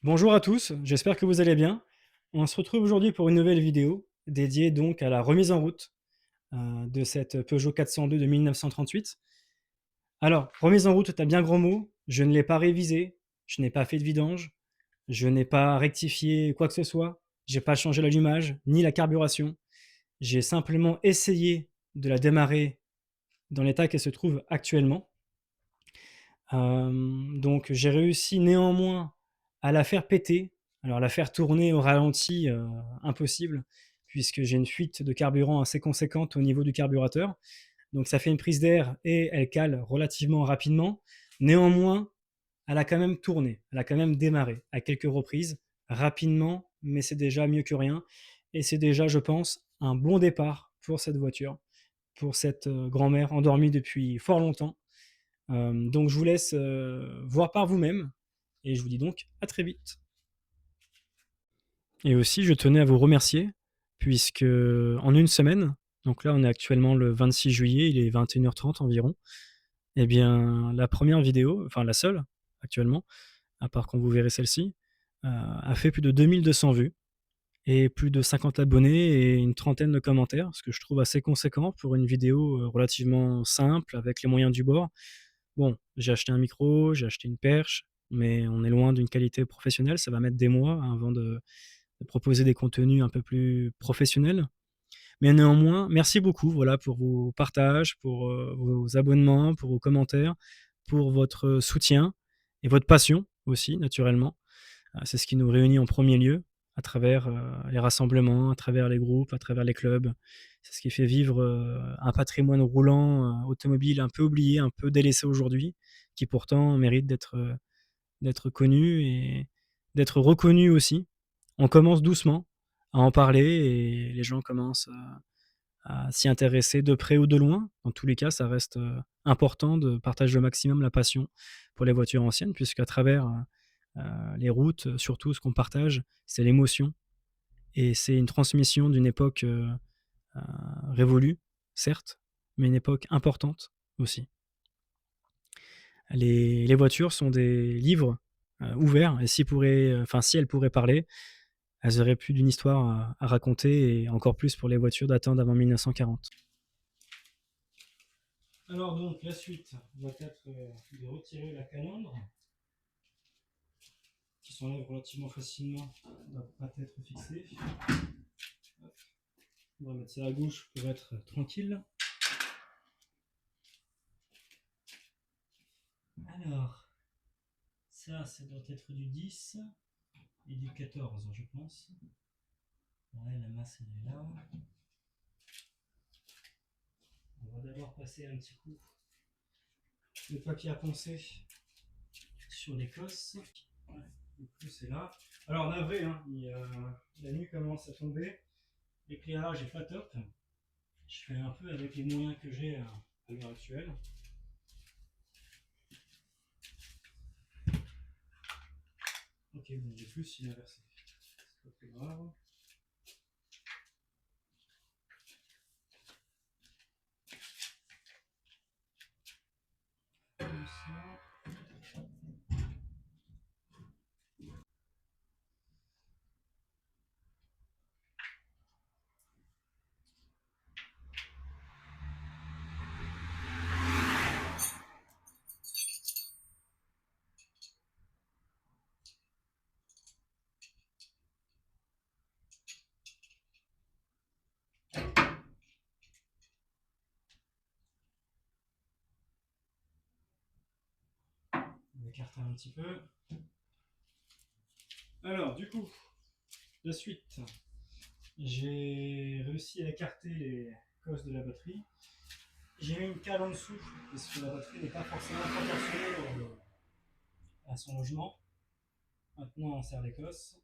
Bonjour à tous, j'espère que vous allez bien. On se retrouve aujourd'hui pour une nouvelle vidéo dédiée donc à la remise en route de cette Peugeot 402 de 1938. Alors, remise en route est un bien gros mot, je ne l'ai pas révisée, je n'ai pas fait de vidange, je n'ai pas rectifié quoi que ce soit, j'ai pas changé l'allumage ni la carburation, j'ai simplement essayé de la démarrer dans l'état qu'elle se trouve actuellement. Donc j'ai réussi néanmoins à la faire péter. Alors la faire tourner au ralenti, impossible, puisque j'ai une fuite de carburant assez conséquente au niveau du carburateur. Donc ça fait une prise d'air et elle cale relativement rapidement. Néanmoins, elle a quand même tourné, elle a quand même démarré à quelques reprises, rapidement, mais c'est déjà mieux que rien. Et c'est déjà, je pense, un bon départ pour cette voiture, pour cette grand-mère endormie depuis fort longtemps. Donc je vous laisse voir par vous-même et je vous dis donc à très vite. Et aussi, je tenais à vous remercier puisque en une semaine, donc là on est actuellement le 26 juillet, il est 21h30 environ, et bien la première vidéo, enfin la seule actuellement, à part quand vous verrez celle-ci, a fait plus de 2200 vues et plus de 50 abonnés et une trentaine de commentaires, ce que je trouve assez conséquent pour une vidéo relativement simple avec les moyens du bord. Bon, j'ai acheté un micro, j'ai acheté une perche, mais on est loin d'une qualité professionnelle. Ça va mettre des mois avant de proposer des contenus un peu plus professionnels. Mais néanmoins, merci beaucoup voilà, pour vos partages, pour vos abonnements, pour vos commentaires, pour votre soutien et votre passion aussi, naturellement. C'est ce qui nous réunit en premier lieu, à travers les rassemblements, à travers les groupes, à travers les clubs. C'est ce qui fait vivre un patrimoine roulant automobile un peu oublié, un peu délaissé aujourd'hui, qui pourtant mérite d'être connu et d'être reconnu aussi. On commence doucement à en parler et les gens commencent à s'y intéresser de près ou de loin. Dans tous les cas, ça reste important de partager au maximum la passion pour les voitures anciennes, puisqu'à travers les routes, surtout, ce qu'on partage, c'est l'émotion et c'est une transmission d'une époque euh, révolue, certes, mais une époque importante aussi. Les voitures sont des livres ouverts et si elles pourraient parler, elles auraient plus d'une histoire à raconter et encore plus pour les voitures datant d'avant 1940. Alors donc la suite va être de retirer la calandre qui s'enlève relativement facilement, ne doit pas être fixée. On va mettre ça à gauche pour être tranquille. Alors, ça doit être du 10 et du 14, je pense. Ouais, la masse elle est là. On va d'abord passer un petit coup de papier à poncer sur les cosses. Ouais, le plus c'est là. Alors navré, hein, la nuit commence à tomber. L'éclairage est pas top. Je fais un peu avec les moyens que j'ai à l'heure actuelle. Ok, bon, j'ai plus il est inversé. C'est pas très grave. Comme ça. On va écarter un petit peu. Alors, du coup, de suite, j'ai réussi à écarter les cosses de la batterie. J'ai mis une cale en dessous parce que la batterie n'est pas forcément proportionnée à son logement. Maintenant, on serre les cosses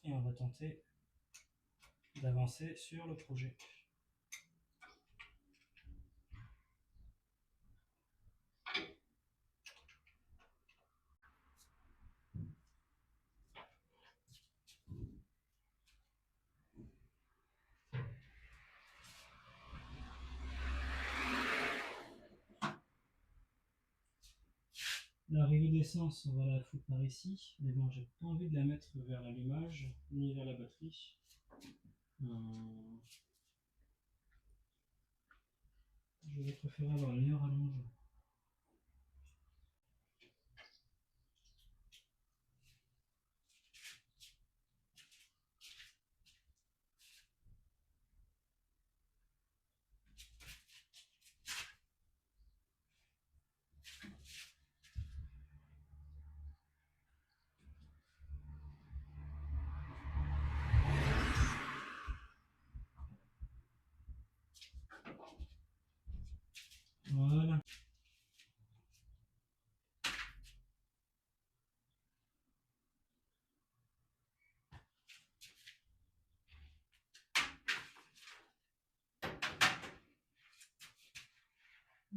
et on va tenter d'avancer sur le projet. L'arrivée d'essence, on va la foutre par ici, mais bon, j'ai pas envie de la mettre vers l'allumage, ni vers la batterie. Je vais préférer avoir une meilleure allonge. Voilà.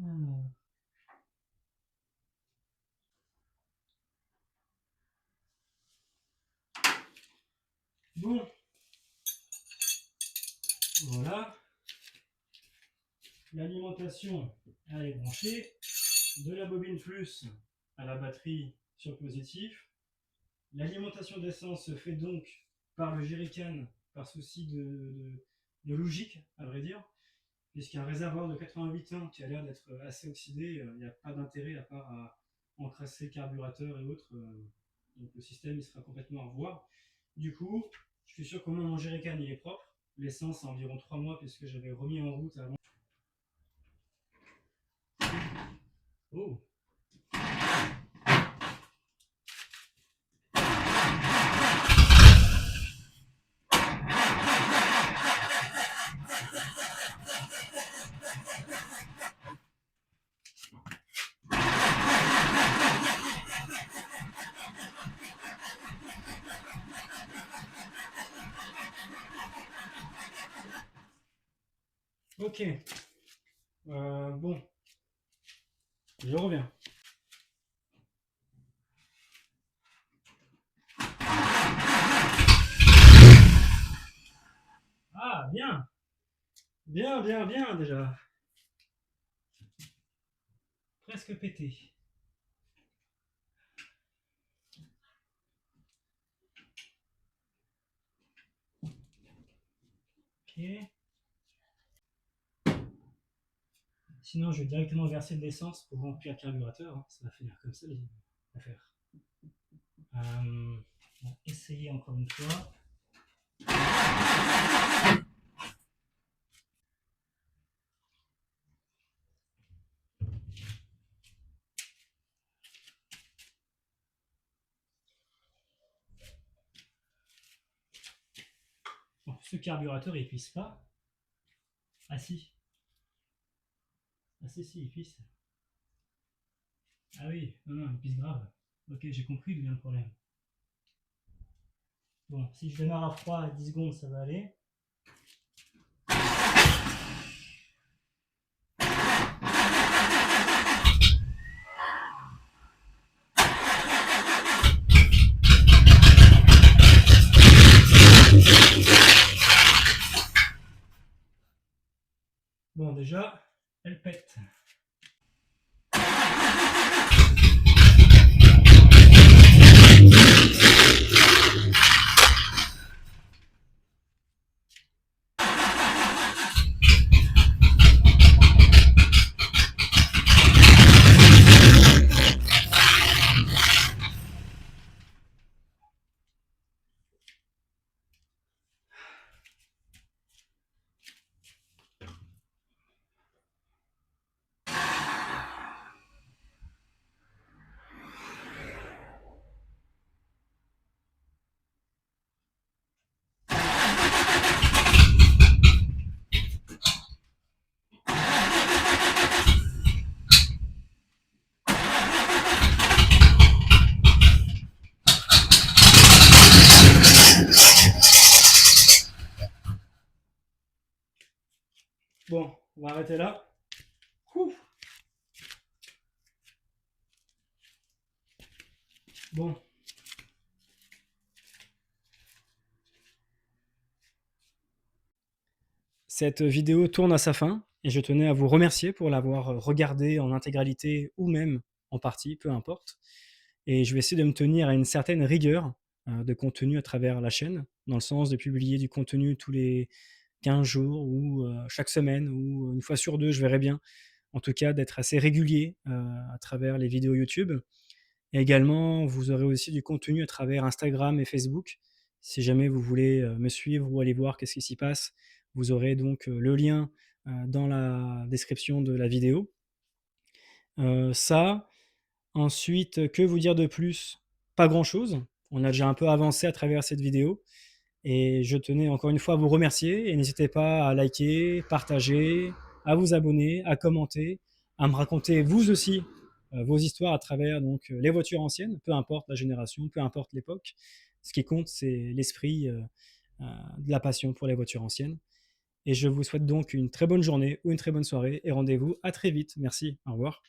Alors. Bon, voilà. L'alimentation, elle est branchée. De la bobine plus à la batterie sur positif. L'alimentation d'essence se fait donc par le jerrycan, par souci de logique, à vrai dire, puisqu'un réservoir de 88 ans qui a l'air d'être assez oxydé, il n'y a pas d'intérêt à part à encrasser le carburateur et autres. Donc le système il sera complètement à revoir. Du coup, je suis sûr qu'au moins mon jerrycan il est propre. L'essence a environ 3 mois puisque j'avais remis en route avant. Oh. Ok. Bon. Je reviens. Ah, bien. Bien, bien, bien déjà. Presque pété. Ok. Sinon, je vais directement verser de l'essence pour remplir le carburateur. Hein. Ça va finir comme ça, l'affaire. On va essayer encore une fois. Bon, ce carburateur, il pisse pas. Ah si. Ah si, si, il pisse. Ah oui, non, non, il pisse grave. Ok, j'ai compris d'où vient le problème. Bon, si je démarre à froid à 10 secondes, ça va aller. Bon, déjà, elle pète. Bon, on va arrêter là. Ouh. Bon. Cette vidéo tourne à sa fin et je tenais à vous remercier pour l'avoir regardée en intégralité ou même en partie, peu importe. Et je vais essayer de me tenir à une certaine rigueur de contenu à travers la chaîne, dans le sens de publier du contenu tous les 15 jours ou chaque semaine ou une fois sur deux, je verrai bien. En tout cas, d'être assez régulier à travers les vidéos YouTube. Et également, vous aurez aussi du contenu à travers Instagram et Facebook. Si jamais vous voulez me suivre ou aller voir qu'est-ce qui s'y passe, vous aurez donc le lien dans la description de la vidéo. Ça, ensuite, que vous dire de plus? Pas grand-chose. On a déjà un peu avancé à travers cette vidéo et je tenais encore une fois à vous remercier et n'hésitez pas à liker, partager, à vous abonner, à commenter, à me raconter vous aussi vos histoires à travers donc les voitures anciennes, peu importe la génération, peu importe l'époque. Ce qui compte, c'est l'esprit de la passion pour les voitures anciennes. Et je vous souhaite donc une très bonne journée ou une très bonne soirée et rendez-vous à très vite. Merci, au revoir.